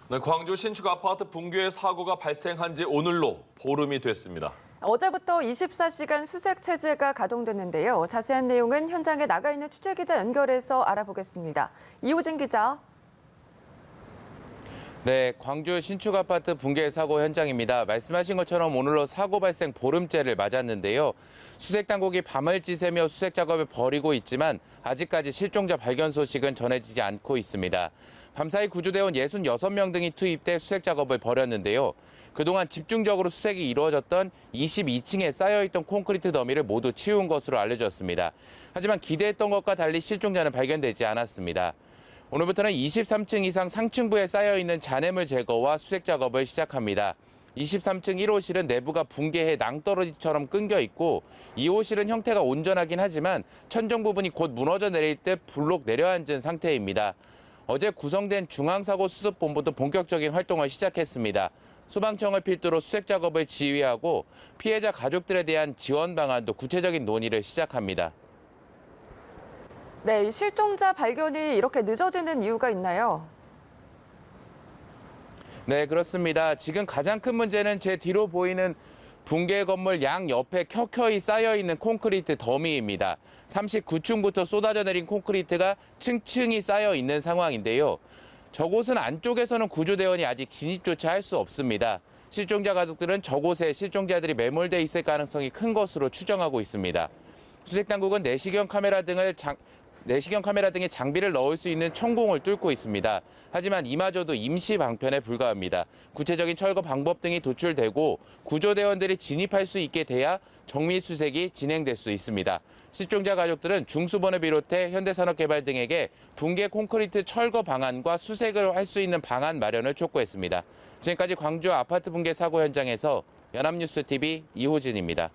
네, 광주 신축 아파트 붕괴 사고가 발생한 지 오늘로 보름이 됐습니다. 어제부터 24시간 수색 체제가 가동됐는데요. 자세한 내용은 현장에 나가 있는 취재기자 연결해서 알아보겠습니다. 이호진 기자. 네, 광주 신축 아파트 붕괴 사고 현장입니다. 말씀하신 것처럼 오늘로 사고 발생 보름째를 맞았는데요. 수색 당국이 밤을 지새며 수색 작업을 벌이고 있지만 아직까지 실종자 발견 소식은 전해지지 않고 있습니다. 밤사이 구조대원 66명 등이 투입돼 수색 작업을 벌였는데요. 그동안 집중적으로 수색이 이루어졌던 22층에 쌓여있던 콘크리트 더미를 모두 치운 것으로 알려졌습니다. 하지만 기대했던 것과 달리 실종자는 발견되지 않았습니다. 오늘부터는 23층 이상 상층부에 쌓여있는 잔해물 제거와 수색 작업을 시작합니다. 23층 1호실은 내부가 붕괴해 낭떠러지처럼 끊겨 있고 2호실은 형태가 온전하긴 하지만 천정 부분이 곧 무너져 내릴 듯 불록 내려앉은 상태입니다. 어제 구성된 중앙사고수습본부도 본격적인 활동을 시작했습니다. 소방청을 필두로 수색 작업을 지휘하고 피해자 가족들에 대한 지원 방안도 구체적인 논의를 시작합니다. 네, 실종자 발견이 이렇게 늦어지는 이유가 있나요? 네, 그렇습니다. 지금 가장 큰 문제는 제 뒤로 보이는 붕괴 건물 양 옆에 켜켜이 쌓여있는 콘크리트 더미입니다. 39층부터 쏟아져 내린 콘크리트가 층층이 쌓여 있는 상황인데요. 저곳은 안쪽에서는 구조대원이 아직 진입조차 할 수 없습니다. 실종자 가족들은 저곳에 실종자들이 매몰돼 있을 가능성이 큰 것으로 추정하고 있습니다. 수색당국은 내시경 카메라 등의 장비를 넣을 수 있는 천공을 뚫고 있습니다. 하지만 이마저도 임시 방편에 불과합니다. 구체적인 철거 방법 등이 도출되고 구조대원들이 진입할 수 있게 돼야 정밀 수색이 진행될 수 있습니다. 실종자 가족들은 중수본을 비롯해 현대산업개발 등에게 붕괴 콘크리트 철거 방안과 수색을 할 수 있는 방안 마련을 촉구했습니다. 지금까지 광주 아파트 붕괴 사고 현장에서 연합뉴스TV 이호진입니다.